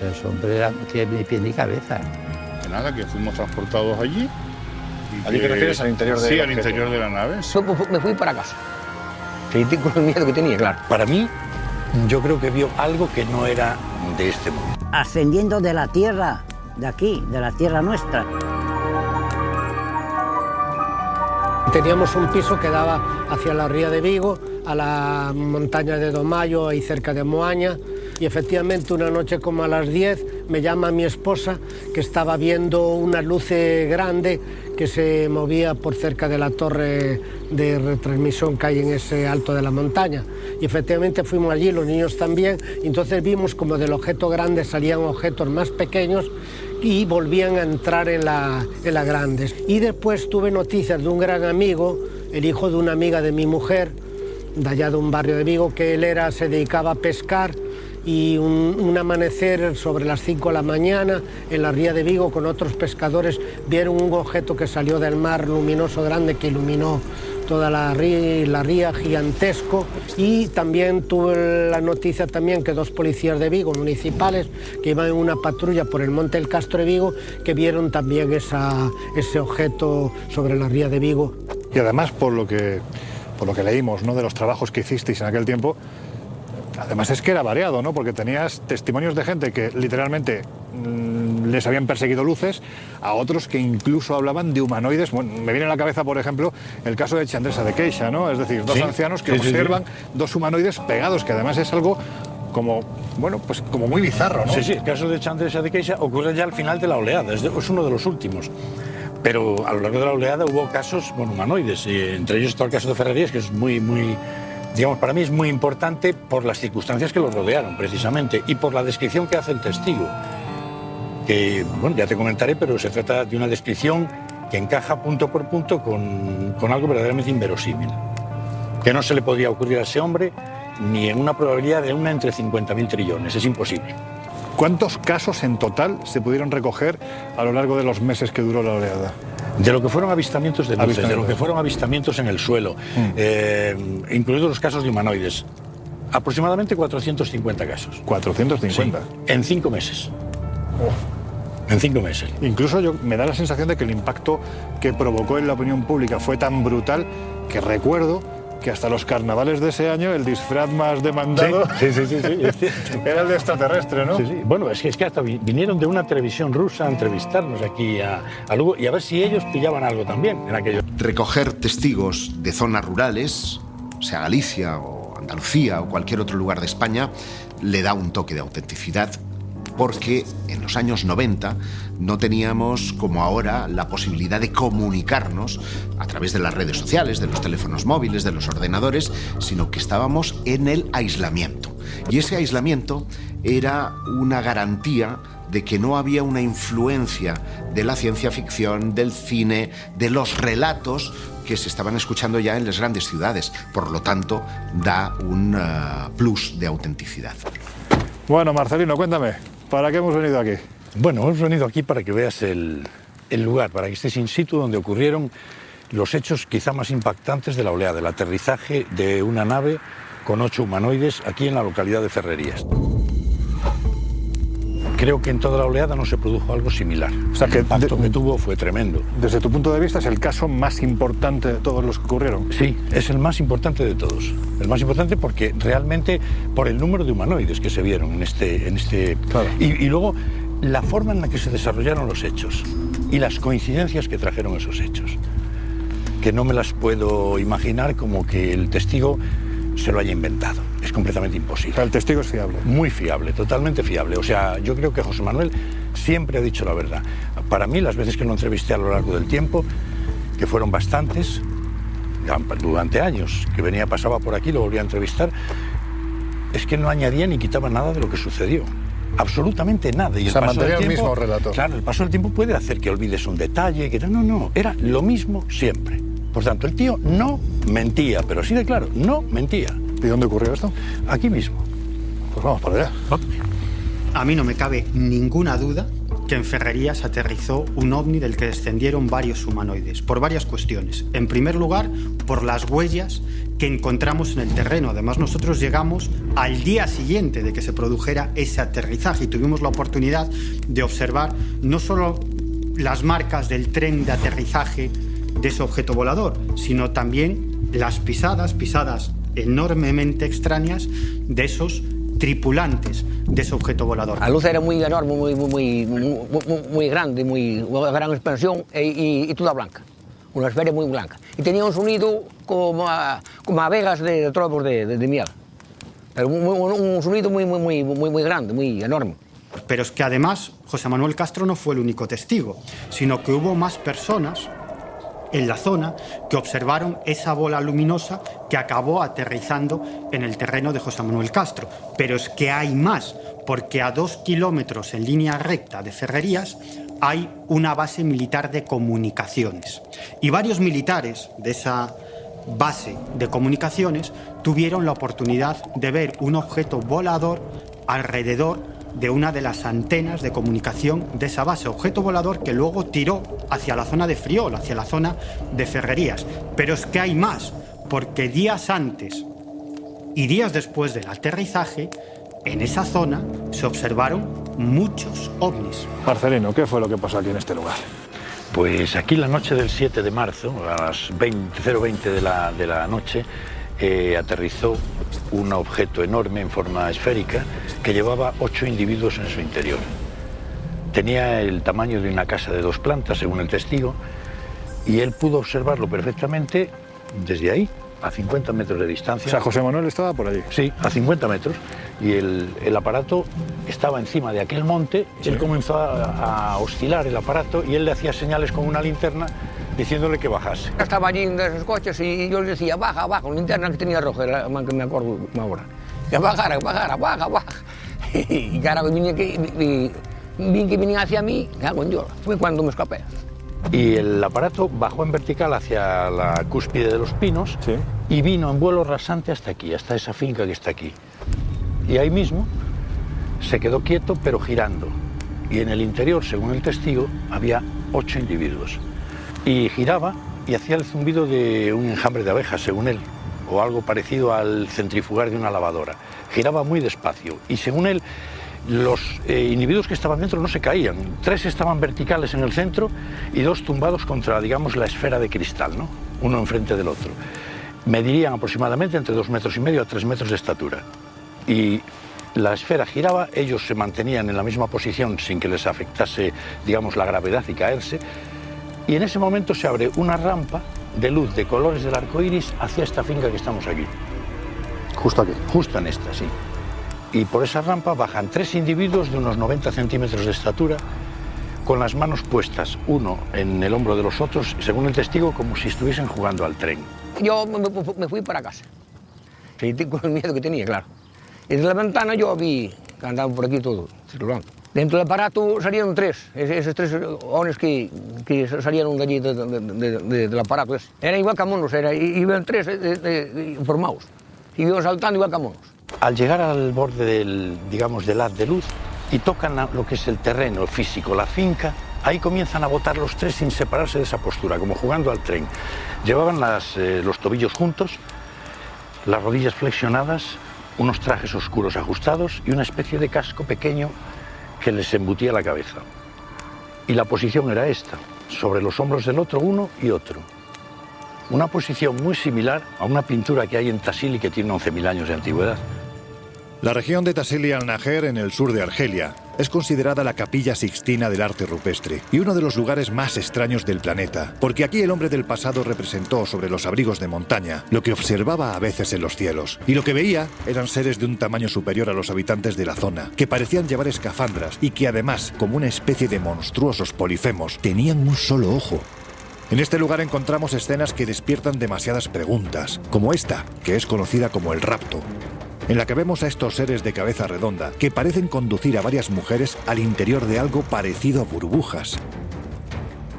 ese hombre era, tiene ni pie ni cabeza. Que nada, que fuimos transportados allí. ¿Allí te refieres al interior de Sí, la al interior de la nave. Yo me fui para casa. Sentí con el miedo que tenía, claro. Para mí, yo creo que vio algo que no era de este mundo. Ascendiendo de la tierra, de aquí, de la tierra nuestra. Teníamos un piso que daba hacia la ría de Vigo, a la montaña de Domayo, ahí cerca de Moaña, y efectivamente una noche como a las 10 me llama mi esposa que estaba viendo una luz grande que se movía por cerca de la torre de retransmisión que hay en ese alto de la montaña. Y efectivamente fuimos allí, los niños también, y entonces vimos como del objeto grande salían objetos más pequeños y volvían a entrar en la grande. Y después tuve noticias de un gran amigo, el hijo de una amiga de mi mujer, de allá de un barrio de Vigo, que él se dedicaba a pescar, y un amanecer sobre las 5 de la mañana en la ría de Vigo con otros pescadores vieron un objeto que salió del mar luminoso grande que iluminó toda la ría gigantesco. Y también tuve la noticia también que 2 policías de Vigo municipales que iban en una patrulla por el monte del Castro de Vigo que vieron también ese objeto sobre la ría de Vigo. Y además por lo que leímos, ¿no?, de los trabajos que hicisteis en aquel tiempo, además es que era variado, ¿no?, porque tenías testimonios de gente que literalmente les habían perseguido luces, a otros que incluso hablaban de humanoides. Bueno, me viene a la cabeza, por ejemplo, el caso de Chandresa de Queixa, ¿no? Es decir, 2 ancianos que observan 2 humanoides pegados, que además es algo como, bueno, pues como muy bizarro, ¿no? Sí, el caso de Chandresa de Queixa ocurre ya al final de la oleada, es uno de los últimos. Pero a lo largo de la oleada hubo casos, bueno, humanoides, y entre ellos está el caso de Ferrerías, que es muy, digamos, para mí es muy importante por las circunstancias que lo rodearon, precisamente, y por la descripción que hace el testigo. Que, bueno, ya te comentaré, pero se trata de una descripción que encaja punto por punto con algo verdaderamente inverosímil. Que no se le podía ocurrir a ese hombre ni en una probabilidad de 1 entre 50.000 trillones, es imposible. ¿Cuántos casos en total se pudieron recoger a lo largo de los meses que duró la oleada? De lo que fueron avistamientos de luces, de lo que fueron avistamientos en el suelo, incluidos los casos de humanoides, aproximadamente 450 casos. ¿450? Sí, en 5 meses. En 5 meses. Incluso me da la sensación de que el impacto que provocó en la opinión pública fue tan brutal que recuerdo que hasta los carnavales de ese año el disfraz más demandado sí, es cierto. Era el de extraterrestre, ¿no? Sí. Bueno, es que hasta vinieron de una televisión rusa a entrevistarnos aquí a Lugo y a ver si ellos pillaban algo también en aquello. Recoger testigos de zonas rurales, sea Galicia o Andalucía o cualquier otro lugar de España, le da un toque de autenticidad, porque en los años 90 no teníamos, como ahora, la posibilidad de comunicarnos a través de las redes sociales, de los teléfonos móviles, de los ordenadores, sino que estábamos en el aislamiento. Y ese aislamiento era una garantía de que no había una influencia de la ciencia ficción, del cine, de los relatos que se estaban escuchando ya en las grandes ciudades. Por lo tanto, da un plus de autenticidad. Bueno, Marcelino, cuéntame, ¿para qué hemos venido aquí? Bueno, hemos venido aquí para que veas el lugar, para que estés in situ donde ocurrieron los hechos quizá más impactantes de la oleada, el aterrizaje de una nave con 8 humanoides aquí en la localidad de Ferrerías. Creo que en toda la oleada no se produjo algo similar. O sea, que el impacto que tuvo fue tremendo. Desde tu punto de vista, ¿es el caso más importante de todos los que ocurrieron? Sí, es el más importante de todos. El más importante porque realmente, por el número de humanoides que se vieron en este... Claro. Y luego, la forma en la que se desarrollaron los hechos y las coincidencias que trajeron esos hechos. Que no me las puedo imaginar como que el testigo se lo haya inventado. Es completamente imposible. O sea, el testigo es fiable. Muy fiable, totalmente fiable. O sea, yo creo que José Manuel siempre ha dicho la verdad. Para mí, las veces que lo entrevisté a lo largo del tiempo, que fueron bastantes, durante años, que pasaba por aquí, lo volvía a entrevistar, es que no añadía ni quitaba nada de lo que sucedió. Absolutamente nada. Y o sea, mantenía el mismo relato. Claro, el paso del tiempo puede hacer que olvides un detalle, que no, era lo mismo siempre. Por tanto, el tío no mentía, pero sí de claro, no mentía. ¿Y dónde ocurrió esto? Aquí mismo. Pues vamos para allá. A mí no me cabe ninguna duda que en Ferrerías aterrizó un ovni del que descendieron varios humanoides, por varias cuestiones. En primer lugar, por las huellas que encontramos en el terreno. Además, nosotros llegamos al día siguiente de que se produjera ese aterrizaje y tuvimos la oportunidad de observar no solo las marcas del tren de aterrizaje de ese objeto volador, sino también las pisadas enormemente extrañas de esos tripulantes de ese objeto volador. La luz era muy enorme, muy grande, una gran expansión y toda blanca. Una esfera muy blanca. Y tenía un sonido como a vegas de trozos de miel. Pero un sonido muy grande, muy enorme. Pero es que además José Manuel Castro no fue el único testigo, sino que hubo más personas en la zona que observaron esa bola luminosa que acabó aterrizando en el terreno de José Manuel Castro. Pero es que hay más, porque a 2 kilómetros en línea recta de Ferrerías hay una base militar de comunicaciones. Y varios militares de esa base de comunicaciones tuvieron la oportunidad de ver un objeto volador alrededor de una de las antenas de comunicación de esa base, objeto volador que luego tiró hacia la zona de Friol, hacia la zona de Ferrerías. Pero es que hay más, porque días antes y días después del aterrizaje, en esa zona se observaron muchos ovnis. Marcelino, ¿qué fue lo que pasó aquí en este lugar? Pues aquí la noche del 7 de marzo, a las 0:20 de la noche, aterrizó un objeto enorme en forma esférica que llevaba 8 individuos en su interior. Tenía el tamaño de una casa de 2 plantas, según el testigo, y él pudo observarlo perfectamente desde ahí, a 50 metros de distancia. O sea, José Manuel estaba por allí. Sí, a 50 metros. Y el aparato estaba encima de aquel monte. Sí. Él comenzó a oscilar el aparato y él le hacía señales con una linterna diciéndole que bajase. Estaba allí en esos coches y yo le decía, baja, una linterna que tenía roja, era que me acuerdo ahora. Que bajara, baja. Y claro, vi que venía hacia mí, cago en Dios. Fue cuando me escapé. Y el aparato bajó en vertical hacia la cúspide de los pinos, sí, y vino en vuelo rasante hasta aquí, hasta esa finca que está aquí. Y ahí mismo se quedó quieto, pero girando. Y en el interior, según el testigo, había 8 individuos. Y giraba y hacía el zumbido de un enjambre de abejas, según él, o algo parecido al centrifugar de una lavadora. Giraba muy despacio y, según él, los individuos que estaban dentro no se caían. 3 estaban verticales en el centro y 2 tumbados contra, digamos, la esfera de cristal, ¿no? Uno enfrente del otro. Medirían aproximadamente entre 2,5 metros a 3 metros de estatura. Y la esfera giraba, ellos se mantenían en la misma posición sin que les afectase, digamos, la gravedad y caerse. Y en ese momento se abre una rampa de luz de colores del arco iris hacia esta finca que estamos aquí. Justo aquí. Justo en esta, sí. Y por esa rampa bajan 3 individuos de unos 90 centímetros de estatura, con las manos puestas, uno en el hombro de los otros, según el testigo, como si estuviesen jugando al tren. Yo me fui para casa, sí, con el miedo que tenía, claro. Y desde la ventana yo vi que andaban por aquí todo, circulando. Dentro del aparato salieron 3, esos 3 hombres que salieron de allí del aparato ese. Eran igual que monos, iban 3 formados, y iban saltando igual que monos. Al llegar al borde del haz de luz y tocan lo que es el terreno, el físico, la finca, ahí comienzan a botar los 3 sin separarse de esa postura, como jugando al tren. Llevaban los tobillos juntos, las rodillas flexionadas, unos trajes oscuros ajustados y una especie de casco pequeño que les embutía la cabeza. Y la posición era esta, sobre los hombros del otro uno y otro. Una posición muy similar a una pintura que hay en Tassili que tiene 11.000 años de antigüedad. La región de Tassili al-Najer, en el sur de Argelia, es considerada la capilla sixtina del arte rupestre y uno de los lugares más extraños del planeta, porque aquí el hombre del pasado representó sobre los abrigos de montaña lo que observaba a veces en los cielos, y lo que veía eran seres de un tamaño superior a los habitantes de la zona, que parecían llevar escafandras y que además, como una especie de monstruosos polifemos, tenían un solo ojo. En este lugar encontramos escenas que despiertan demasiadas preguntas, como esta, que es conocida como el rapto, en la que vemos a estos seres de cabeza redonda que parecen conducir a varias mujeres al interior de algo parecido a burbujas.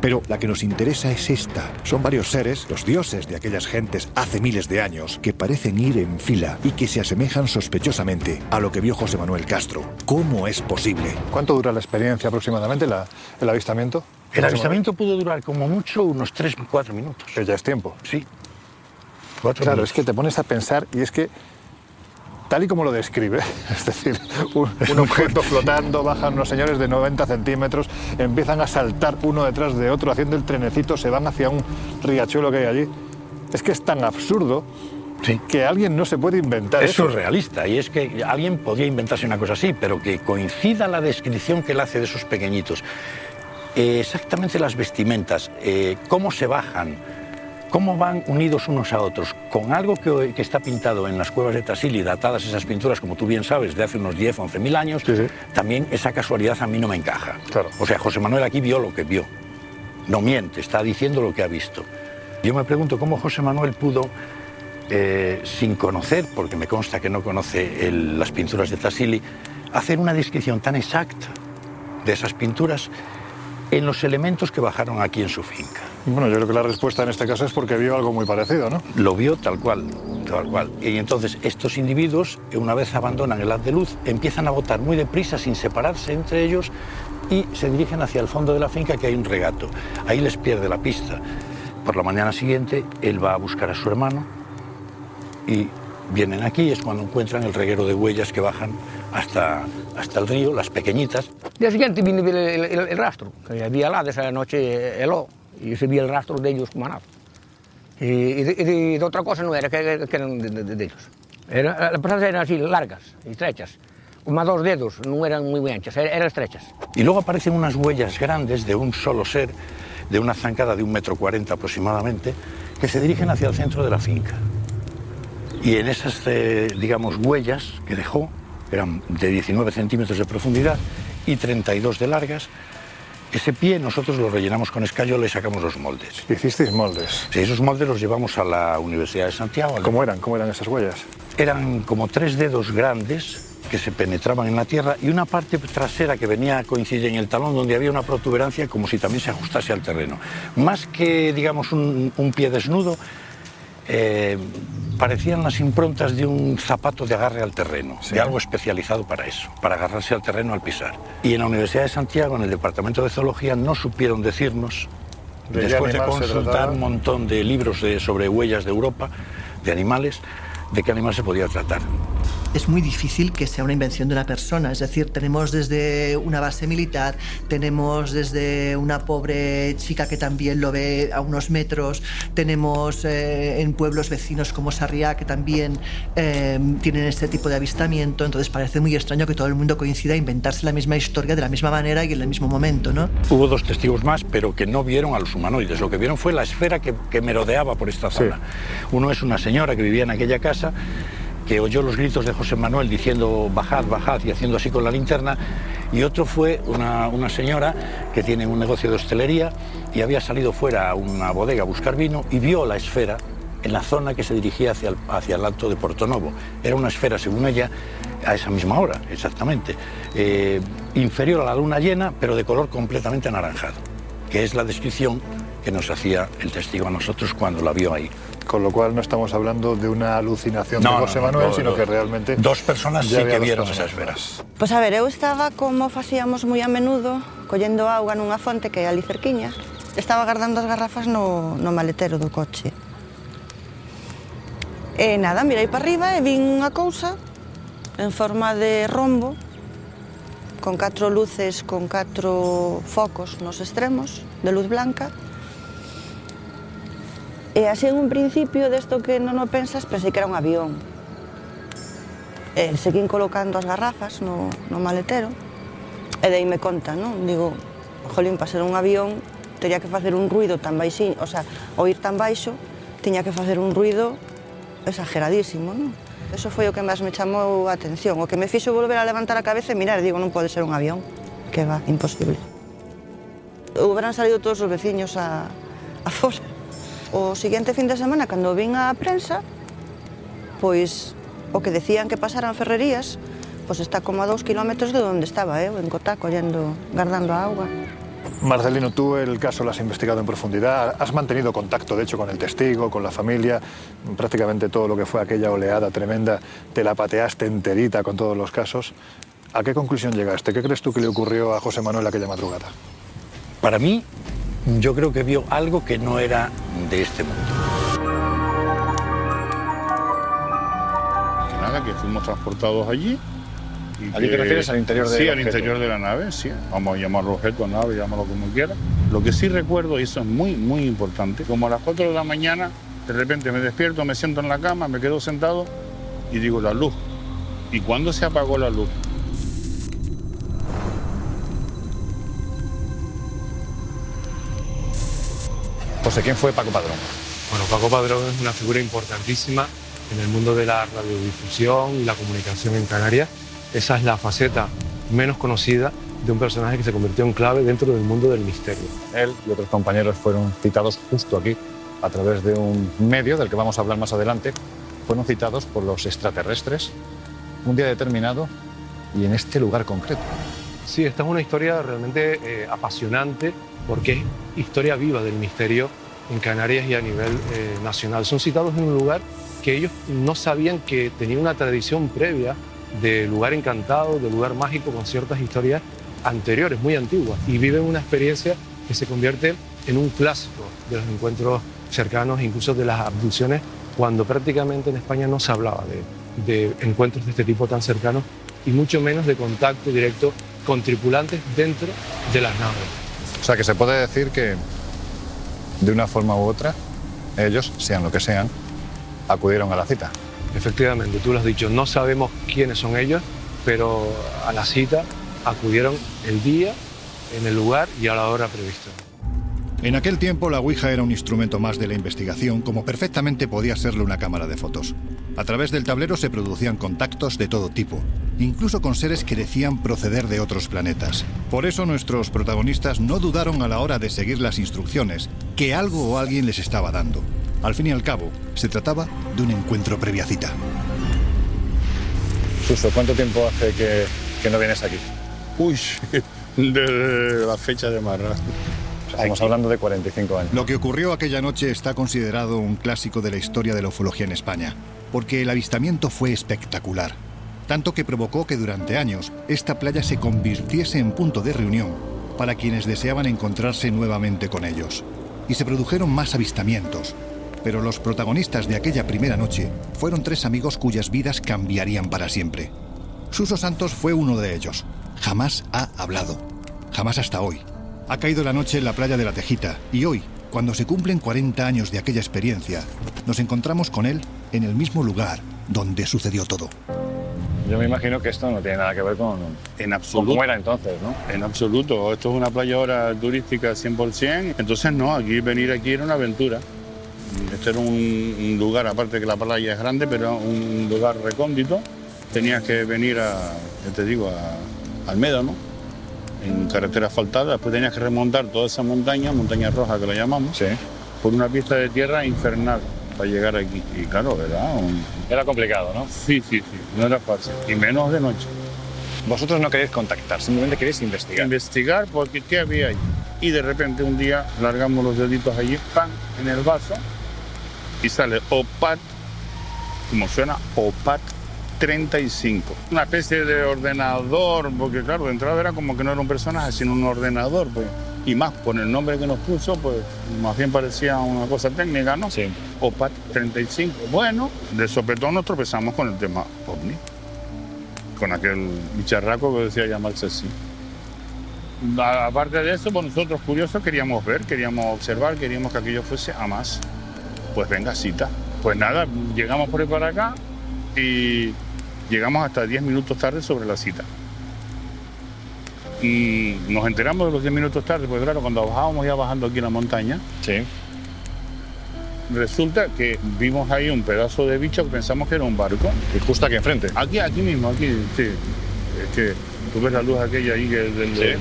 Pero la que nos interesa es esta. Son varios seres, los dioses de aquellas gentes hace miles de años, que parecen ir en fila y que se asemejan sospechosamente a lo que vio José Manuel Castro. ¿Cómo es posible? ¿Cuánto dura la experiencia aproximadamente, el avistamiento? El avistamiento pudo durar como mucho unos 3 o 4 minutos. ¿Que ya es tiempo? Sí. Claro, es que te pones a pensar y es que, tal y como lo describe, es decir, un objeto flotando, bajan unos señores de 90 centímetros, empiezan a saltar uno detrás de otro, haciendo el trenecito, se van hacia un riachuelo que hay allí. Es que es tan absurdo que alguien no se puede inventar eso. eso. Es surrealista, y es que alguien podría inventarse una cosa así, pero que coincida la descripción que él hace de esos pequeñitos. Exactamente las vestimentas, cómo se bajan, cómo van unidos unos a otros, con algo que está pintado en las cuevas de Tassili, datadas esas pinturas, como tú bien sabes, de hace unos 10 o 11.000 años, también esa casualidad a mí no me encaja. Claro. O sea, José Manuel aquí vio lo que vio, no miente, está diciendo lo que ha visto. Yo me pregunto cómo José Manuel pudo, sin conocer, porque me consta que no conoce las pinturas de Tassili, hacer una descripción tan exacta de esas pinturas en los elementos que bajaron aquí en su finca. Bueno, yo creo que la respuesta en este caso es porque vio algo muy parecido, ¿no? Lo vio tal cual, tal cual. Y entonces estos individuos, una vez abandonan el haz de luz, empiezan a botar muy deprisa, sin separarse entre ellos, y se dirigen hacia el fondo de la finca, que hay un regato. Ahí les pierde la pista. Por la mañana siguiente, él va a buscar a su hermano y vienen aquí, es cuando encuentran el reguero de huellas que bajan hasta el río, las pequeñitas. El día siguiente vine a ver el rastro, que había lá de esa noche heló, y se veía el rastro de ellos como nada. Y de otra cosa no era, que eran de ellos. Las pasadas eran así, largas y estrechas, como a 2 dedos, no eran muy anchas, eran estrechas. Y luego aparecen unas huellas grandes de un solo ser, de una zancada de 1,40 m aproximadamente, que se dirigen hacia el centro de la finca. Y en esas, digamos, huellas que dejó, eran de 19 centímetros de profundidad y 32 de largas, ese pie nosotros lo rellenamos con escayola y sacamos los moldes. ¿Hicisteis moldes? Sí, esos moldes los llevamos a la Universidad de Santiago. ¿Cómo eran esas huellas? Eran como 3 dedos grandes que se penetraban en la tierra y una parte trasera que venía a coincidir en el talón, donde había una protuberancia como si también se ajustase al terreno. Más que, digamos, un pie desnudo, parecían las improntas de un zapato de agarre al terreno, de algo especializado para eso, para agarrarse al terreno al pisar. Y en la Universidad de Santiago, en el Departamento de Zoología, no supieron decirnos, después de consultar un montón de libros sobre huellas de Europa, de animales, de qué animal se podía tratar. Es muy difícil que sea una invención de una persona, es decir, tenemos desde una base militar, tenemos desde una pobre chica que también lo ve a unos metros, tenemos en pueblos vecinos como Sarriá que también tienen este tipo de avistamiento, entonces parece muy extraño que todo el mundo coincida a inventarse la misma historia de la misma manera y en el mismo momento, ¿no? Hubo 2 testigos más, pero que no vieron a los humanoides, lo que vieron fue la esfera que merodeaba por esta zona. Uno es una señora que vivía en aquella casa, que oyó los gritos de José Manuel diciendo bajad, bajad y haciendo así con la linterna, y otro fue una señora que tiene un negocio de hostelería y había salido fuera a una bodega a buscar vino y vio la esfera en la zona que se dirigía hacia el alto de Portonovo. Era una esfera, según ella, a esa misma hora, exactamente, inferior a la luna llena, pero de color completamente anaranjado, que es la descripción que nos hacía el testigo a nosotros cuando la vio ahí. Con lo cual no estamos hablando de una alucinación de José Manuel, sino que realmente... 2 personas sí que vieron esa esfera. Pois a ver, eu estaba, como facíamos moi a menudo, collendo auga nunha fonte que é ali cerquiña. Estaba guardando as garrafas no maletero do coche. E nada, mirei para arriba e vin unha cousa en forma de rombo, con 4 luces, con 4 focos nos extremos, de luz blanca. E así en un principio desto que non o pensas, pensei que era un avión. Seguín colocando as garrafas no maletero e deime conta, non? Digo, jolín, para ser un avión teria que facer un ruido tan baixinho, o sea, oír tan baixo, tiña que facer un ruido exageradísimo, non? Eso foi o que máis me chamou a atención, o que me fixo volver a levantar a cabeza e mirar, digo, non pode ser un avión, que va, imposible. Houberan salido todos os veciños a fora. O seguinte fin de semana, cando vin a prensa, pois o que decían que pasaran ferrerías, pois está como a 2 kilómetros de onde estaba eu, en Cotá, guardando a auga. Marcelino, tú el caso lo has investigado en profundidad, has mantenido contacto, de hecho, con el testigo, con la familia, prácticamente todo lo que fue aquella oleada tremenda, te la pateaste enterita con todos los casos. ¿A qué conclusión llegaste? ¿Qué crees tú que le ocurrió a José Manuel aquella madrugada? Para mí, yo creo que vio algo que no era de este mundo. nada, que fuimos transportados allí. ¿A qué te refieres? ¿Al interior del Sí, al objeto? interior de la nave, sí. Vamos a llamarlo objeto, nave, llámalo como quiera. Lo que sí recuerdo, y eso es muy, muy importante, como a las 4 de la mañana, de repente me despierto, me siento en la cama, me quedo sentado y digo, la luz. ¿Y cuándo se apagó la luz? José, ¿quién fue Paco Padrón? Bueno, Paco Padrón es una figura importantísima en el mundo de la radiodifusión y la comunicación en Canarias. Esa es la faceta menos conocida de un personaje que se convirtió en clave dentro del mundo del misterio. Él y otros compañeros fueron citados justo aquí, a través de un medio del que vamos a hablar más adelante. Fueron citados por los extraterrestres un día determinado y en este lugar concreto. Sí, esta es una historia realmente apasionante porque es historia viva del misterio en Canarias y a nivel nacional. Son citados en un lugar que ellos no sabían que tenía una tradición previa de lugar encantado, de lugar mágico con ciertas historias anteriores, muy antiguas, y viven una experiencia que se convierte en un clásico de los encuentros cercanos, incluso de las abducciones, cuando prácticamente en España no se hablaba de encuentros de este tipo tan cercanos y mucho menos de contacto directo con tripulantes dentro de las naves. O sea que se puede decir que, de una forma u otra, ellos, sean lo que sean, acudieron a la cita. Efectivamente, tú lo has dicho, no sabemos quiénes son ellos, pero a la cita acudieron el día, en el lugar y a la hora prevista. En aquel tiempo la Ouija era un instrumento más de la investigación, como perfectamente podía serlo una cámara de fotos. A través del tablero se producían contactos de todo tipo, incluso con seres que decían proceder de otros planetas. Por eso nuestros protagonistas no dudaron a la hora de seguir las instrucciones que algo o alguien les estaba dando. Al fin y al cabo, se trataba de un encuentro previa cita. Suso, ¿cuánto tiempo hace que no vienes aquí? Uy, desde la fecha de Marra. Estamos hablando de 45 años. Lo que ocurrió aquella noche está considerado un clásico de la historia de la ufología en España, porque el avistamiento fue espectacular, tanto que provocó que durante años esta playa se convirtiese en punto de reunión para quienes deseaban encontrarse nuevamente con ellos. Y se produjeron más avistamientos, pero los protagonistas de aquella primera noche fueron 3 amigos cuyas vidas cambiarían para siempre. Suso Santos fue uno de ellos. Jamás ha hablado, jamás hasta hoy. Ha caído la noche en la playa de La Tejita y hoy, cuando se cumplen 40 años de aquella experiencia, nos encontramos con él en el mismo lugar donde sucedió todo. Yo me imagino que esto no tiene nada que ver con cómo era entonces, ¿no? En absoluto. Esto es una playa ahora turística 100%. Entonces, no, venir aquí era una aventura. Este era un lugar, aparte que la playa es grande, pero un lugar recóndito. Tenías que venir a Almeda, ¿no? En carretera asfaltada, después tenías que remontar toda esa montaña roja que la llamamos, sí, por una pista de tierra infernal para llegar aquí. Y claro, ¿verdad? Era complicado, ¿no? Sí, no era fácil, y menos de noche. Vosotros no queréis contactar, simplemente queréis investigar. Investigar porque ¿qué había allí? Y de repente un día largamos los deditos allí, ¡pam!, en el vaso, y sale OPAT, como suena, OPAT 35. Una especie de ordenador, porque claro, de entrada era como que no era un personaje, sino un ordenador, pues. Y más, con el nombre que nos puso, pues más bien parecía una cosa técnica, ¿no? Sí. OPAT 35. Bueno, de sopetón nos tropezamos con el tema OVNI, con aquel bicharraco que decía llamarse así. Aparte de eso, pues nosotros curiosos queríamos ver, queríamos observar, queríamos que aquello fuese a más. Pues venga, cita. Pues nada, llegamos por ahí para acá y llegamos hasta 10 minutos tarde sobre la cita. Y nos enteramos de los 10 minutos tarde, porque claro, cuando bajábamos ya bajando aquí en la montaña, sí, resulta que vimos ahí un pedazo de bicho que pensamos que era un barco. ¿Y justo aquí enfrente? Aquí mismo, aquí, sí. Es que tú ves la luz aquella ahí, de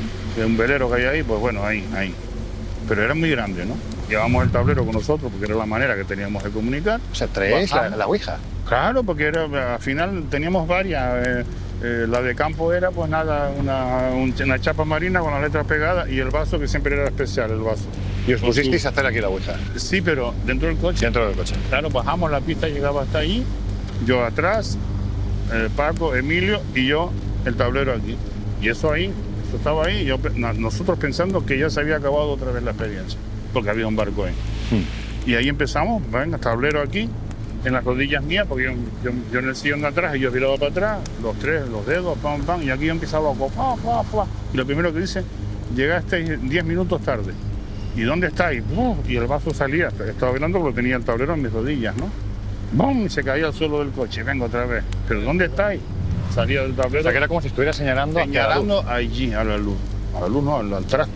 un velero que hay ahí, pues bueno, ahí. Pero era muy grande, ¿no? Llevamos el tablero con nosotros porque era la manera que teníamos de comunicar. O sea, ¿traéis la Ouija? Claro, porque al final teníamos varias. La de campo era, pues nada, una chapa marina con las letras pegadas y el vaso, que siempre era especial, el vaso. ¿Y os pusisteis a hacer aquí la Ouija? Sí, pero dentro del coche. Dentro del coche. Claro, bajamos la pista, llegaba hasta ahí, yo atrás, Paco, Emilio y yo, el tablero aquí. Y eso estaba ahí, nosotros pensando que ya se había acabado otra vez la experiencia, porque había un barco ahí. Y ahí empezamos, venga, tablero aquí, en las rodillas mías, porque yo en el sillón de atrás, y yo viraba para atrás, los dedos, pam, pam, y aquí yo empezaba a pa. Y lo primero que dice, llegaste 10 minutos tarde. ¿Y dónde estáis? Y el vaso salía, estaba mirando porque tenía el tablero en mis rodillas, ¿no? ¡Bum! Y se caía al suelo del coche, vengo otra vez. ¿Pero dónde estáis? Salía del tablero. O sea, que era como si estuviera señalando allí, a la luz. A la luz no, al trasto.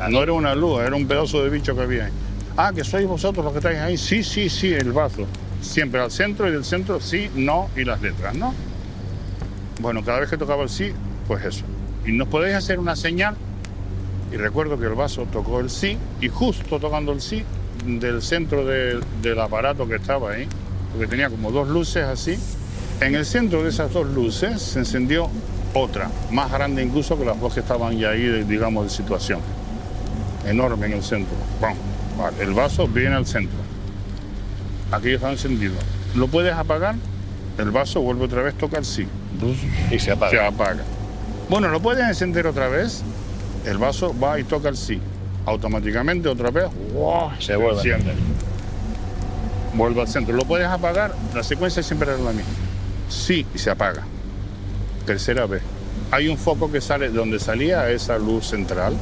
No era una luz, era un pedazo de bicho que había ahí. Ah, que sois vosotros los que estáis ahí. Sí, el vaso. Siempre al centro, y del centro sí, no y las letras, ¿no? Bueno, cada vez que tocaba el sí, pues eso. Y nos podéis hacer una señal. Y recuerdo que el vaso tocó el sí, y justo tocando el sí, del centro del aparato que estaba ahí, porque tenía como 2 luces así, en el centro de esas 2 luces se encendió otra, más grande incluso que las 2 que estaban ya ahí, digamos, de situación. Enorme en el centro. Bueno, vale, el vaso viene al centro. Aquí está encendido. ¿Lo puedes apagar? El vaso vuelve otra vez, toca el sí. Y se apaga. Se apaga. Bueno, ¿lo puedes encender otra vez? El vaso va y toca el sí. Automáticamente otra vez, ¡wow! Se vuelve. Enciende. Vuelve al centro. ¿Lo puedes apagar? La secuencia siempre era la misma. Sí, y se apaga. Tercera vez. Hay un foco que sale de donde salía esa luz central.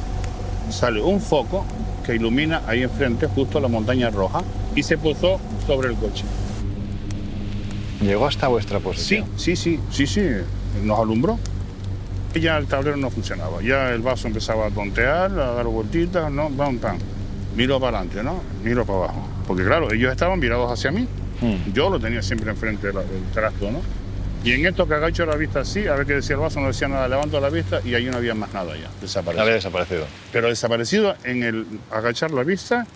Sale un foco que ilumina ahí enfrente, justo la montaña roja, y se puso sobre el coche. ¿Llegó hasta vuestra posición? Sí. Nos alumbró. Y ya el tablero no funcionaba. Ya el vaso empezaba a tontear, a dar vueltitas, ¿no? Pam. Miro para adelante, ¿no? Miro para abajo. Porque claro, ellos estaban mirados hacia mí. Yo lo tenía siempre enfrente del trasto, ¿no? Y en esto que agacho la vista así, a ver qué decía el vaso, no decía nada, levanto la vista y ahí no había más nada ya. Desaparecido. Había desaparecido. Pero desaparecido en el agachar la vista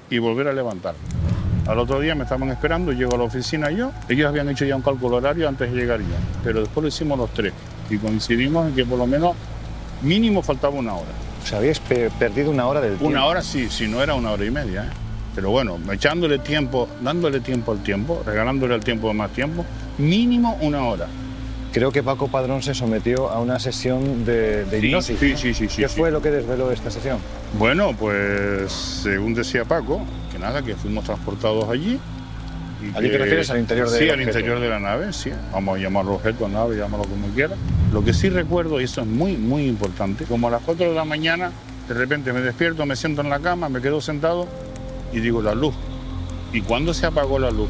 y volver a levantar. Al otro día me estaban esperando, llego a la oficina yo. Ellos habían hecho ya un cálculo horario antes de llegar yo. Pero después lo hicimos los 3. Y coincidimos en que por lo menos mínimo faltaba 1 hora. O sea, habíais perdido 1 hora del tiempo. 1 hora sí, si no era 1 hora y media. Pero bueno, echándole tiempo, dándole tiempo al tiempo, regalándole al tiempo más tiempo, mínimo 1 hora. Creo que Paco Padrón se sometió a una sesión de hipnosis. Sí. ¿Qué fue lo que desveló esta sesión? Bueno, pues según decía Paco, que nada, que fuimos transportados allí. ¿Allí te refieres al interior de la nave? Sí, al interior de la nave, sí. Vamos a llamarlo objeto, nave, llámalo como quiera. Lo que sí recuerdo, y eso es muy, muy importante, como a las 4 de la mañana, de repente me despierto, me siento en la cama, me quedo sentado y digo, la luz. ¿Y cuándo se apagó la luz?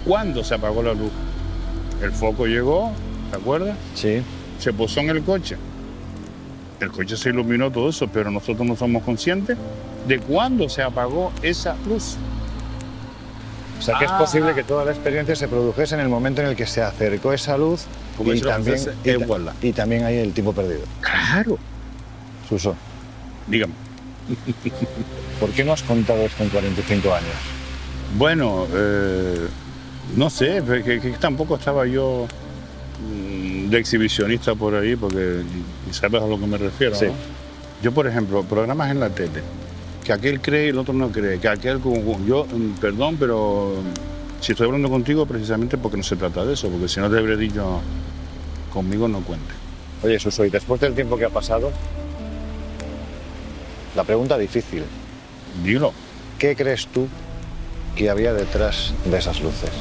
¿Cuándo se apagó la luz? El foco llegó, ¿te acuerdas? Sí. Se posó en el coche. El coche se iluminó, todo eso, pero nosotros no somos conscientes de cuándo se apagó esa luz. O sea, que es posible que toda la experiencia se produjese en el momento en el que se acercó esa luz y también hay el tiempo perdido. Claro. Suso. Dígame. ¿Por qué no has contado esto en 45 años? Bueno, no sé, que tampoco estaba yo de exhibicionista por ahí, porque sabes a lo que me refiero, sí. ¿no? Yo, por ejemplo, programas en la tele, que aquel cree y el otro no cree, que aquel... Yo, perdón, pero si estoy hablando contigo precisamente porque no se trata de eso, porque si no te habría dicho, conmigo no cuente. Oye, Suso, y después del tiempo que ha pasado, la pregunta difícil. Dilo. ¿Qué crees tú que había detrás de esas luces?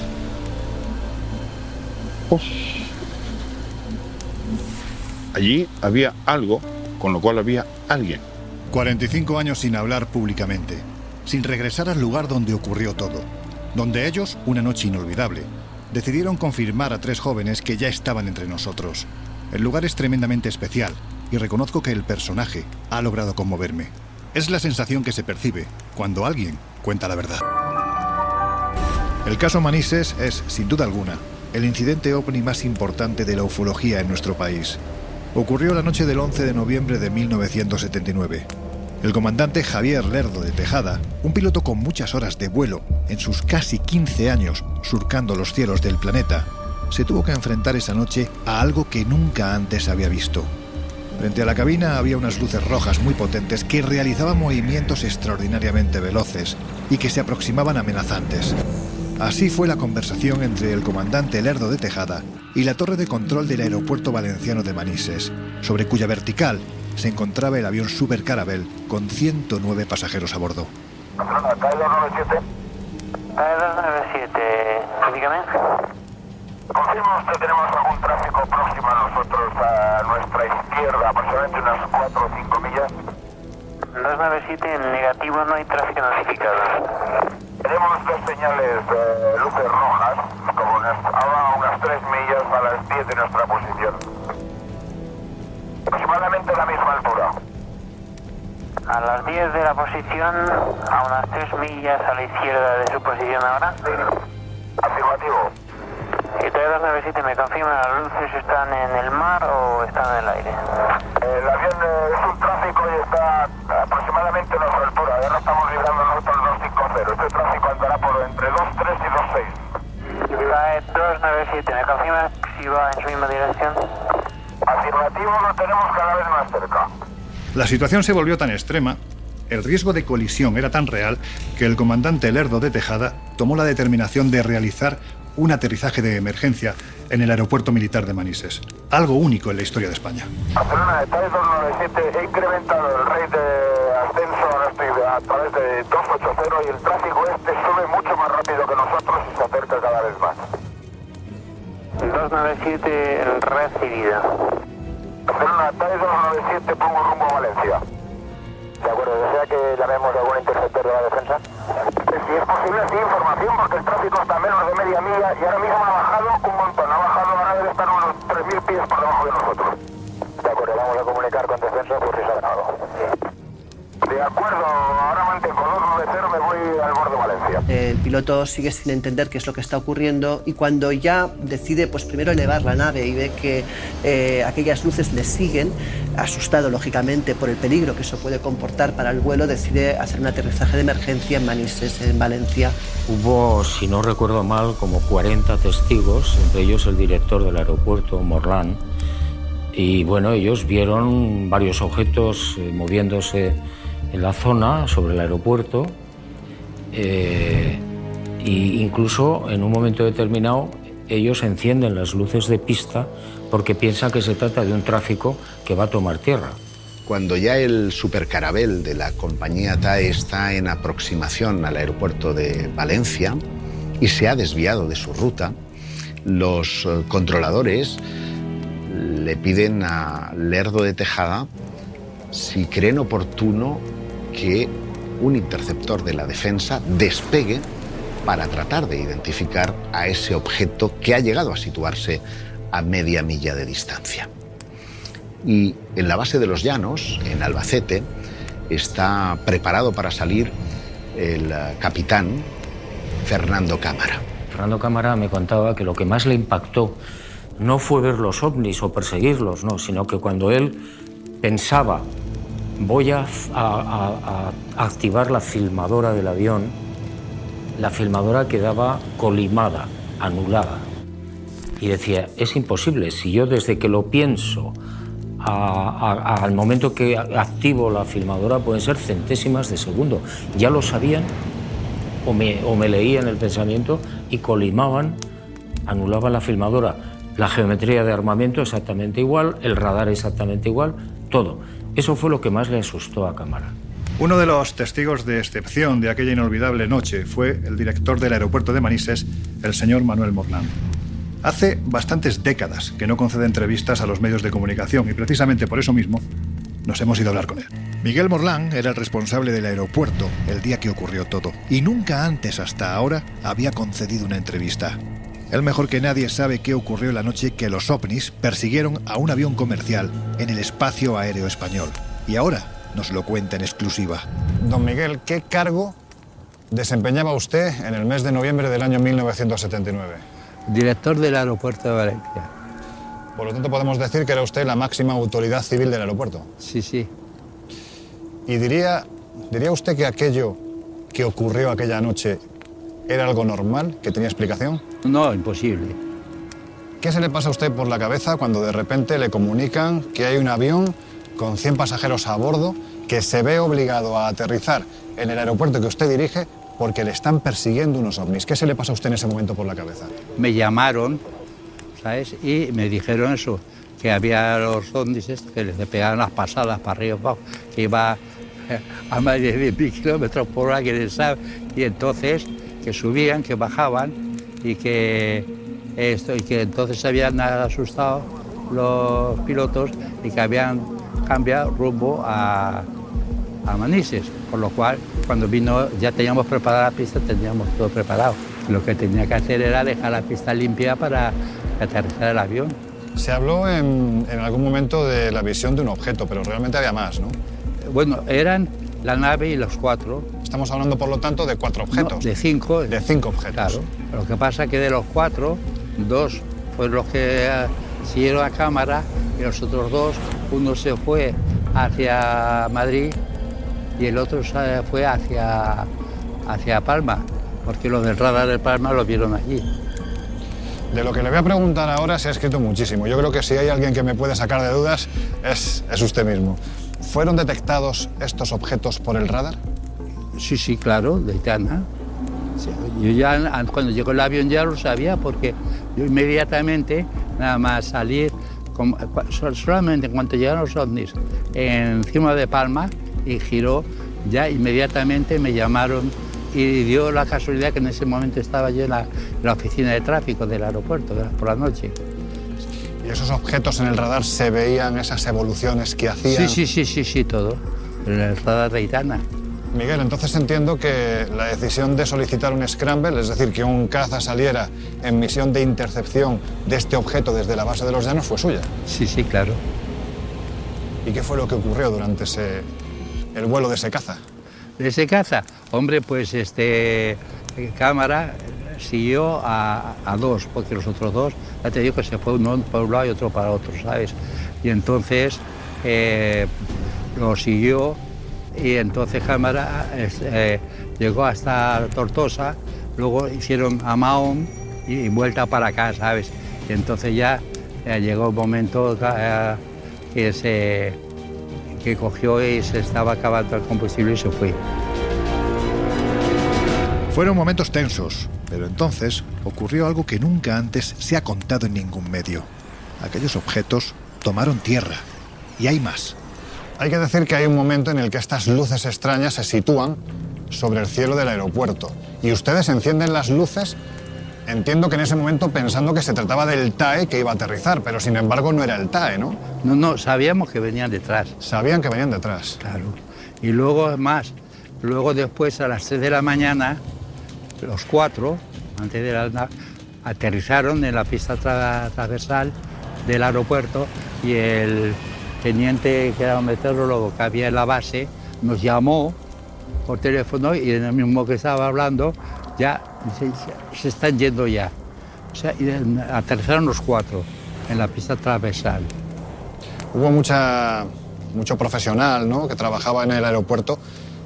Allí había algo, con lo cual había alguien. 45 años sin hablar públicamente, sin regresar al lugar donde ocurrió todo, donde ellos, una noche inolvidable, decidieron confirmar a 3 jóvenes que ya estaban entre nosotros. El lugar es tremendamente especial y reconozco que el personaje ha logrado conmoverme. Es la sensación que se percibe cuando alguien cuenta la verdad. El caso Manises es, sin duda alguna, el incidente ovni más importante de la ufología en nuestro país. Ocurrió la noche del 11 de noviembre de 1979. El comandante Javier Lerdo de Tejada, un piloto con muchas horas de vuelo en sus casi 15 años surcando los cielos del planeta, se tuvo que enfrentar esa noche a algo que nunca antes había visto. Frente a la cabina había unas luces rojas muy potentes que realizaban movimientos extraordinariamente veloces y que se aproximaban amenazantes. Así fue la conversación entre el comandante Lerdo de Tejada y la torre de control del aeropuerto valenciano de Manises, sobre cuya vertical se encontraba el avión Super Caravelle con 109 pasajeros a bordo. 297, dígame. Confirmo que tenemos algún tráfico próximo a nosotros, a nuestra izquierda, aproximadamente unas 4 o 5 millas. 297, en negativo, no hay tráfico notificado. Tenemos dos señales de luces rojas, como ahora unas 3 millas a las 10 de nuestra posición. Aproximadamente a la misma altura. A las 10 de la posición, a unas 3 millas a la izquierda de su posición ahora. Afirmativo. Y 297, ¿me confirma las luces están en el mar o están en el aire? El avión es un tráfico y está aproximadamente a nuestra altura. Ahora estamos librando nosotros 250. Este tráfico andará por entre 23 y 26. Va 297, ¿me confirma si va en su misma dirección? Afirmativo, lo tenemos cada vez más cerca. La situación se volvió tan extrema, el riesgo de colisión era tan real, que el comandante Lerdo de Tejada tomó la determinación de realizar un aterrizaje de emergencia en el aeropuerto militar de Manises. Algo único en la historia de España. Barcelona, TAE 297, he incrementado el rate de ascenso a través de 280 y el tráfico sube mucho más rápido que nosotros y se acerca cada vez más. 297, recibido. Barcelona, TAE 297, pongo rumbo a Valencia. De acuerdo, ¿desea que llamemos a algún interceptor de la defensa? Si es posible, sí, información, porque el tráfico está a menos de media milla y ahora mismo ha bajado un montón. Ha bajado, ahora debe estar unos 3.000 pies por debajo de nosotros. De acuerdo, vamos a comunicar con defensa por si se ha ganado. De acuerdo, ahora mantengo 290, me voy al borde de Valencia. El piloto sigue sin entender qué es lo que está ocurriendo y cuando ya decide, pues primero elevar la nave y ve que aquellas luces le siguen, asustado lógicamente por el peligro que eso puede comportar para el vuelo, decide hacer un aterrizaje de emergencia en Manises, en Valencia. Hubo, si no recuerdo mal, como 40 testigos, entre ellos el director del aeropuerto, Morlán, y bueno, ellos vieron varios objetos moviéndose en la zona, sobre el aeropuerto, e incluso en un momento determinado ellos encienden las luces de pista porque piensan que se trata de un tráfico que va a tomar tierra. Cuando ya el supercarabel de la compañía TAE está en aproximación al aeropuerto de Valencia y se ha desviado de su ruta, los controladores le piden a Lerdo de Tejada si creen oportuno que un interceptor de la defensa despegue para tratar de identificar a ese objeto que ha llegado a situarse a media milla de distancia. Y en la base de los Llanos, en Albacete, está preparado para salir el capitán Fernando Cámara. Fernando Cámara me contaba que lo que más le impactó no fue ver los ovnis o perseguirlos, no, sino que cuando él pensaba voy a activar la filmadora del avión, la filmadora quedaba colimada, anulada. Y decía, es imposible, si yo desde que lo pienso al momento que activo la filmadora pueden ser centésimas de segundo. Ya lo sabían o me leían el pensamiento y colimaban, anulaban la filmadora. La geometría de armamento exactamente igual, el radar exactamente igual, todo. Eso fue lo que más le asustó a Cámara. Uno de los testigos de excepción de aquella inolvidable noche fue el director del aeropuerto de Manises, el señor Manuel Morlán. Hace bastantes décadas que no concede entrevistas a los medios de comunicación y precisamente por eso mismo nos hemos ido a hablar con él. Miguel Morlán era el responsable del aeropuerto el día que ocurrió todo y nunca antes hasta ahora había concedido una entrevista. Él mejor que nadie sabe qué ocurrió la noche que los ovnis persiguieron a un avión comercial en el espacio aéreo español. Y ahora nos lo cuenta en exclusiva. Don Miguel, ¿qué cargo desempeñaba usted en el mes de noviembre del año 1979? Director del aeropuerto de Valencia. Por lo tanto, podemos decir que era usted la máxima autoridad civil del aeropuerto. Sí, sí. ¿Y diría usted que aquello que ocurrió aquella noche era algo normal, que tenía explicación? No, imposible. ¿Qué se le pasa a usted por la cabeza cuando de repente le comunican que hay un avión con 100 pasajeros a bordo que se ve obligado a aterrizar en el aeropuerto que usted dirige porque le están persiguiendo unos ovnis? ¿Qué se le pasa a usted en ese momento por la cabeza? Me llamaron, ¿sabes? Y me dijeron eso, que había los ovnis que les pegaban las pasadas para arriba y para abajo, que iba a más de 10.000 kilómetros por hora, que les sabe. Y entonces que subían, que bajaban y que entonces se habían asustado los pilotos y que habían cambiado rumbo a Manises, por lo cual cuando vino ya teníamos preparada la pista, teníamos todo preparado. Lo que tenía que hacer era dejar la pista limpia para aterrizar el avión. Se habló en algún momento de la visión de un objeto, pero realmente había más, ¿no? Bueno, eran la nave y los 4. Estamos hablando, por lo tanto, de 4 objetos. No, de 5. De 5 objetos. Claro. Lo que pasa es que de los 4, 2 fueron los que siguieron a cámara y los otros 2, uno se fue hacia Madrid y el otro fue hacia Palma, porque los del radar de Palma lo vieron allí. De lo que le voy a preguntar ahora se ha escrito muchísimo. Yo creo que si hay alguien que me puede sacar de dudas es usted mismo. ¿Fueron detectados estos objetos por el radar? Sí, claro, de Itana. Yo ya, cuando llegó el avión ya lo sabía, porque yo inmediatamente, nada más salir, solamente en cuanto llegaron los ovnis encima de Palma y giró, ya inmediatamente me llamaron y dio la casualidad que en ese momento estaba yo en la oficina de tráfico del aeropuerto por la noche. ¿Y esos objetos en el radar se veían, esas evoluciones que hacían? Sí, todo. En el radar de Itana. Miguel, entonces entiendo que la decisión de solicitar un scramble, es decir, que un caza saliera en misión de intercepción de este objeto desde la base de los Llanos, fue suya. Sí, claro. ¿Y qué fue lo que ocurrió durante el vuelo de ese caza? ¿De ese caza? Hombre, pues cámara siguió a 2, porque los otros 2, ya te digo que se fue uno para un lado y otro para otro, ¿sabes? Y entonces lo siguió y entonces cámara llegó hasta Tortosa, luego hicieron a Mahón y vuelta para acá, ¿sabes? Y entonces ya llegó el momento que cogió y se estaba acabando el combustible y se fue. Fueron momentos tensos, pero entonces ocurrió algo que nunca antes se ha contado en ningún medio. Aquellos objetos tomaron tierra. Y hay más. Hay que decir que hay un momento en el que estas luces extrañas se sitúan sobre el cielo del aeropuerto. Y ustedes encienden las luces, entiendo que en ese momento pensando que se trataba del TAE que iba a aterrizar, pero sin embargo no era el TAE, ¿no? No, sabíamos que venían detrás. Sabían que venían detrás. Claro. Y luego luego después a las 3 de la mañana, los 4, antes de aterrizaron en la pista transversal del aeropuerto y el teniente, que era un meteorólogo que había en la base, nos llamó por teléfono y en el mismo que estaba hablando, ya se están yendo ya. O sea, aterrizaron los 4 en la pista transversal. Hubo mucho profesional, ¿no?, que trabajaba en el aeropuerto,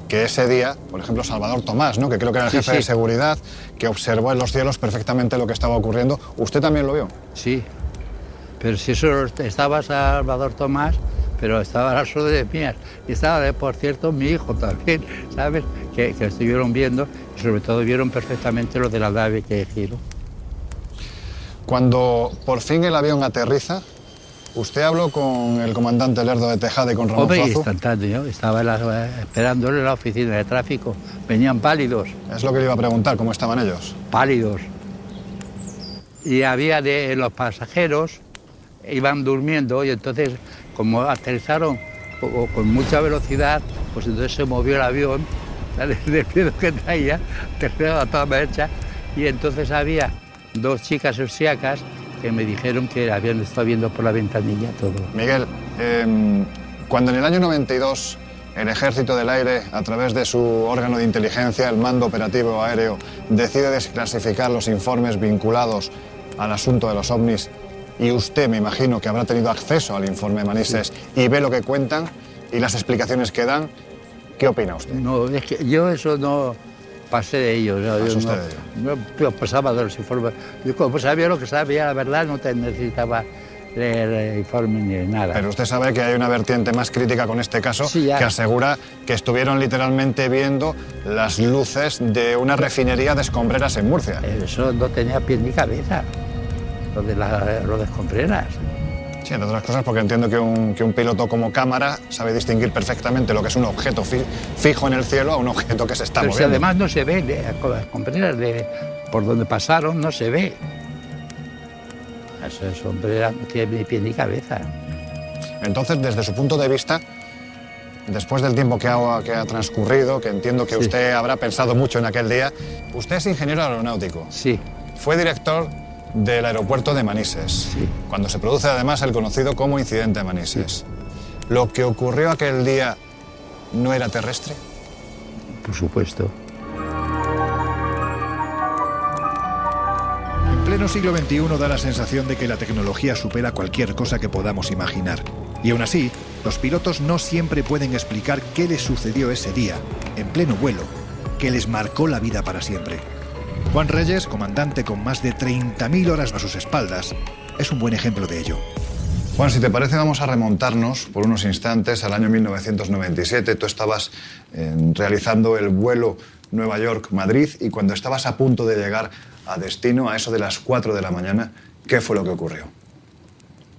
que ese día, por ejemplo, Salvador Tomás, ¿no?, que creo que era el jefe de seguridad, que observó en los cielos perfectamente lo que estaba ocurriendo. ¿Usted también lo vio? Sí, pero si eso estaba Salvador Tomás, pero estaba las órdenes mías. Y estaba, por cierto, mi hijo también, ¿sabes?, que estuvieron viendo y sobre todo vieron perfectamente lo de la nave que giró. Cuando por fin el avión aterriza, ¿usted habló con el comandante Lerdo de Tejada y con Ramón Zuazo? Instantáneo, estaba esperándole en la oficina de tráfico. Venían pálidos. Es lo que le iba a preguntar, ¿cómo estaban ellos? Pálidos. Y había de los pasajeros, iban durmiendo y entonces, como aterrizaron con mucha velocidad, pues entonces se movió el avión, del miedo que traía, aterrizaba a toda marcha, y entonces había 2 chicas austriacas que me dijeron que habían estado viendo por la ventanilla todo. Miguel, cuando en el año 92 el Ejército del Aire, a través de su órgano de inteligencia, el Mando Operativo Aéreo, decide desclasificar los informes vinculados al asunto de los ovnis, y usted, me imagino, que habrá tenido acceso al informe de Manises y ve lo que cuentan y las explicaciones que dan, ¿qué opina usted? No, es que yo eso no pasé de ello. Yo pasaba de los informes. Yo como sabía lo que sabía, la verdad, no necesitaba leer informes ni nada. Pero usted sabe que hay una vertiente más crítica con este caso, que asegura que estuvieron literalmente viendo las luces de una refinería de escombreras en Murcia. Eso no tenía pie ni cabeza, lo de escombreras. Sí, entre otras cosas porque entiendo que un piloto como cámara sabe distinguir perfectamente lo que es un objeto fijo en el cielo a un objeto que se está Pero moviendo. si además no se ve, comprendes, por donde pasaron no se ve. Ese hombre no tiene ni pie ni cabeza. Entonces, desde su punto de vista, después del tiempo que ha transcurrido, que entiendo que usted habrá pensado mucho en aquel día, usted es ingeniero aeronáutico. Sí. Fue director del aeropuerto de Manises, cuando se produce además el conocido como incidente de Manises. ¿Lo que ocurrió aquel día no era terrestre? Por supuesto. En pleno siglo XXI da la sensación de que la tecnología supera cualquier cosa que podamos imaginar. Y aún así, los pilotos no siempre pueden explicar qué les sucedió ese día, en pleno vuelo, que les marcó la vida para siempre. Juan Reyes, comandante con más de 30.000 horas a sus espaldas, es un buen ejemplo de ello. Juan, si te parece, vamos a remontarnos por unos instantes al año 1997. Tú estabas realizando el vuelo Nueva York-Madrid y cuando estabas a punto de llegar a destino, a eso de las 4 de la mañana, ¿qué fue lo que ocurrió?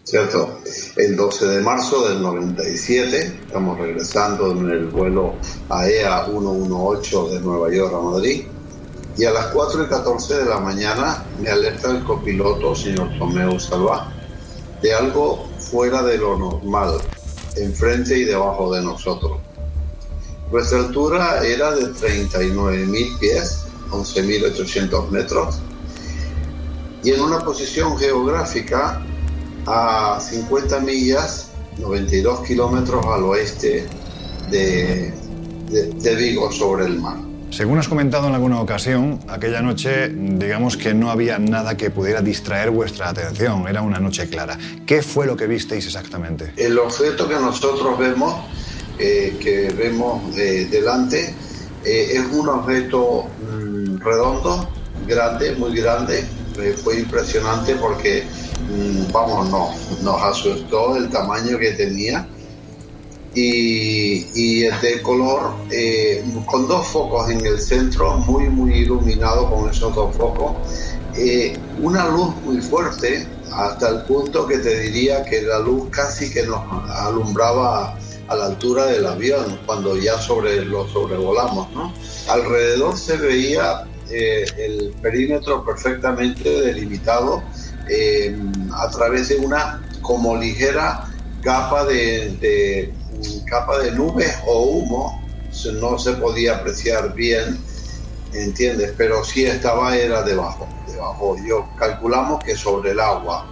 Cierto, el 12 de marzo del 97, estamos regresando en el vuelo AEA 118 de Nueva York a Madrid, y a las 4:14 de la mañana me alerta el copiloto, señor Tomeu Salvá, de algo fuera de lo normal, enfrente y debajo de nosotros. Nuestra altura era de 39.000 pies, 11.800 metros, y en una posición geográfica a 50 millas, 92 kilómetros al oeste de Vigo, sobre el mar. Según has comentado en alguna ocasión, aquella noche, digamos que no había nada que pudiera distraer vuestra atención, era una noche clara. ¿Qué fue lo que visteis exactamente? El objeto que nosotros vemos, delante, es un objeto redondo, grande, muy grande. Fue impresionante porque, nos asustó el tamaño que tenía. Y de color, con dos focos en el centro, muy iluminado con esos dos focos, una luz muy fuerte, hasta el punto que te diría que la luz casi que nos alumbraba a la altura del avión, cuando ya lo sobrevolamos, ¿no? Alrededor se veía el perímetro perfectamente delimitado a través de una como ligera capa de nubes o humo. No se podía apreciar bien, ¿entiendes? Pero sí era debajo. Yo calculamos que sobre el agua.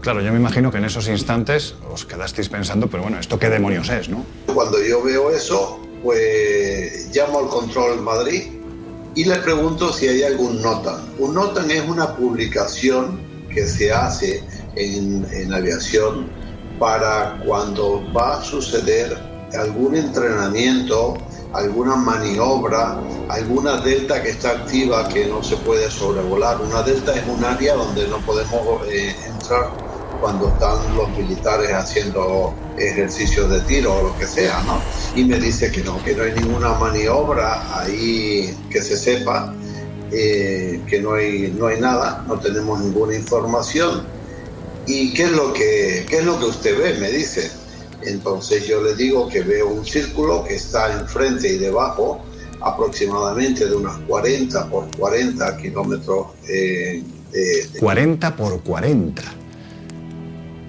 Claro, yo me imagino que en esos instantes os quedasteis pensando, pero bueno, ¿esto qué demonios es, no? Cuando yo veo eso, pues llamo al Control Madrid y le pregunto si hay algún NOTAM. Un NOTAM es una publicación que se hace en aviación para cuando va a suceder algún entrenamiento, alguna maniobra, alguna delta que está activa que no se puede sobrevolar. Una delta es un área donde no podemos entrar cuando están los militares haciendo ejercicios de tiro o lo que sea, ¿no? Y me dice que no hay ninguna maniobra ahí que se sepa, que no hay nada, no tenemos ninguna información. ¿Y qué es lo que usted ve?, me dice. Entonces yo le digo que veo un círculo que está enfrente y debajo, aproximadamente de unos 40 por 40 kilómetros. 40 por 40.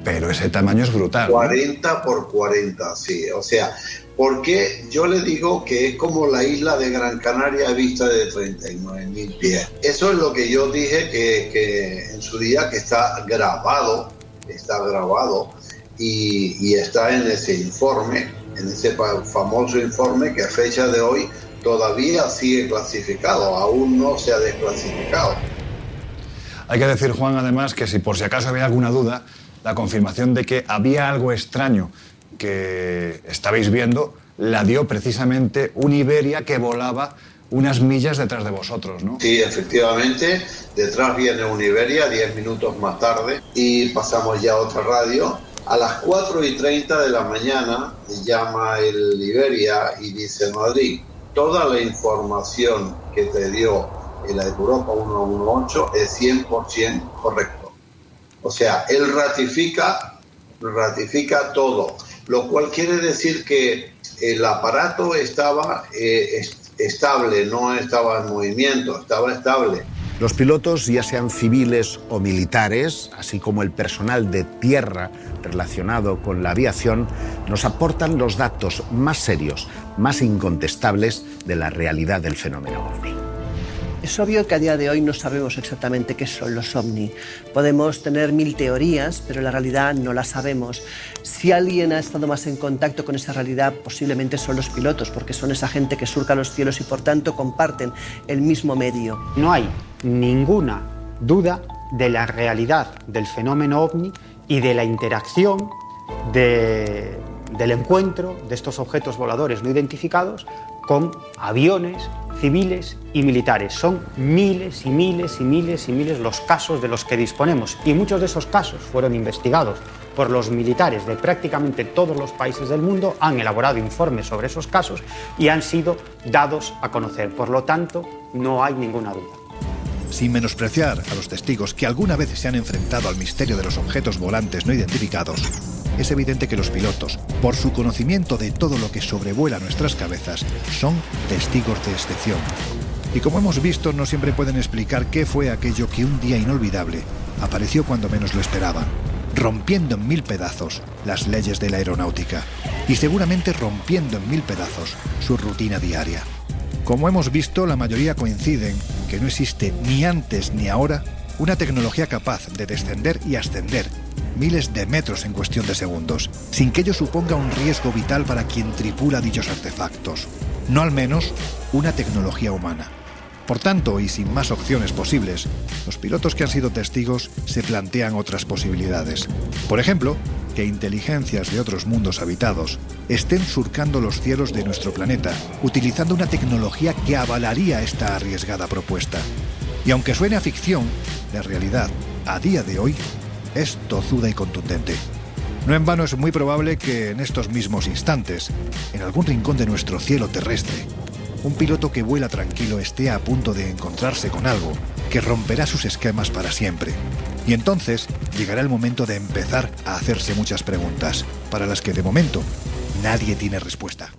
Pero ese tamaño es brutal. 40 por 40, sí. O sea, porque yo le digo que es como la isla de Gran Canaria vista de 39.000 pies. Eso es lo que yo dije que en su día, que está grabado y está en ese informe, en ese famoso informe que a fecha de hoy todavía sigue clasificado, aún no se ha desclasificado. Hay que decir, Juan, además, que si por si acaso había alguna duda, la confirmación de que había algo extraño que estabais viendo la dio precisamente un Iberia que volaba unas millas detrás de vosotros, ¿no? Sí, efectivamente, detrás viene un Iberia 10 minutos más tarde y pasamos ya a otra radio. A las 4:30 de la mañana llama el Iberia y dice: Madrid, toda la información que te dio el Europa 118 es 100% correcto. O sea, él ratifica todo, lo cual quiere decir que el aparato estaba estable, no estaba en movimiento, estaba estable. Los pilotos, ya sean civiles o militares, así como el personal de tierra relacionado con la aviación, nos aportan los datos más serios, más incontestables de la realidad del fenómeno OVNI. Es obvio que a día de hoy no sabemos exactamente qué son los OVNI. Podemos tener 1000 teorías, pero la realidad no la sabemos. Si alguien ha estado más en contacto con esa realidad, posiblemente son los pilotos, porque son esa gente que surca los cielos y por tanto comparten el mismo medio. No hay ninguna duda de la realidad del fenómeno OVNI y de la interacción del encuentro de estos objetos voladores no identificados con aviones civiles y militares. Son miles y miles y miles y miles los casos de los que disponemos, y muchos de esos casos fueron investigados por los militares de prácticamente todos los países del mundo, han elaborado informes sobre esos casos y han sido dados a conocer. Por lo tanto, no hay ninguna duda. Sin menospreciar a los testigos que alguna vez se han enfrentado al misterio de los objetos volantes no identificados, es evidente que los pilotos, por su conocimiento de todo lo que sobrevuela nuestras cabezas, son testigos de excepción. Y como hemos visto, no siempre pueden explicar qué fue aquello que un día inolvidable apareció cuando menos lo esperaban, rompiendo en 1000 pedazos las leyes de la aeronáutica y seguramente rompiendo en 1000 pedazos su rutina diaria. Como hemos visto, la mayoría coinciden que no existe ni antes ni ahora una tecnología capaz de descender y ascender miles de metros en cuestión de segundos, sin que ello suponga un riesgo vital para quien tripula dichos artefactos. No al menos una tecnología humana. Por tanto, y sin más opciones posibles, los pilotos que han sido testigos se plantean otras posibilidades. Por ejemplo, que inteligencias de otros mundos habitados estén surcando los cielos de nuestro planeta, utilizando una tecnología que avalaría esta arriesgada propuesta. Y aunque suene a ficción, la realidad, a día de hoy, es tozuda y contundente. No en vano es muy probable que en estos mismos instantes, en algún rincón de nuestro cielo terrestre, un piloto que vuela tranquilo esté a punto de encontrarse con algo que romperá sus esquemas para siempre. Y entonces llegará el momento de empezar a hacerse muchas preguntas, para las que de momento nadie tiene respuesta.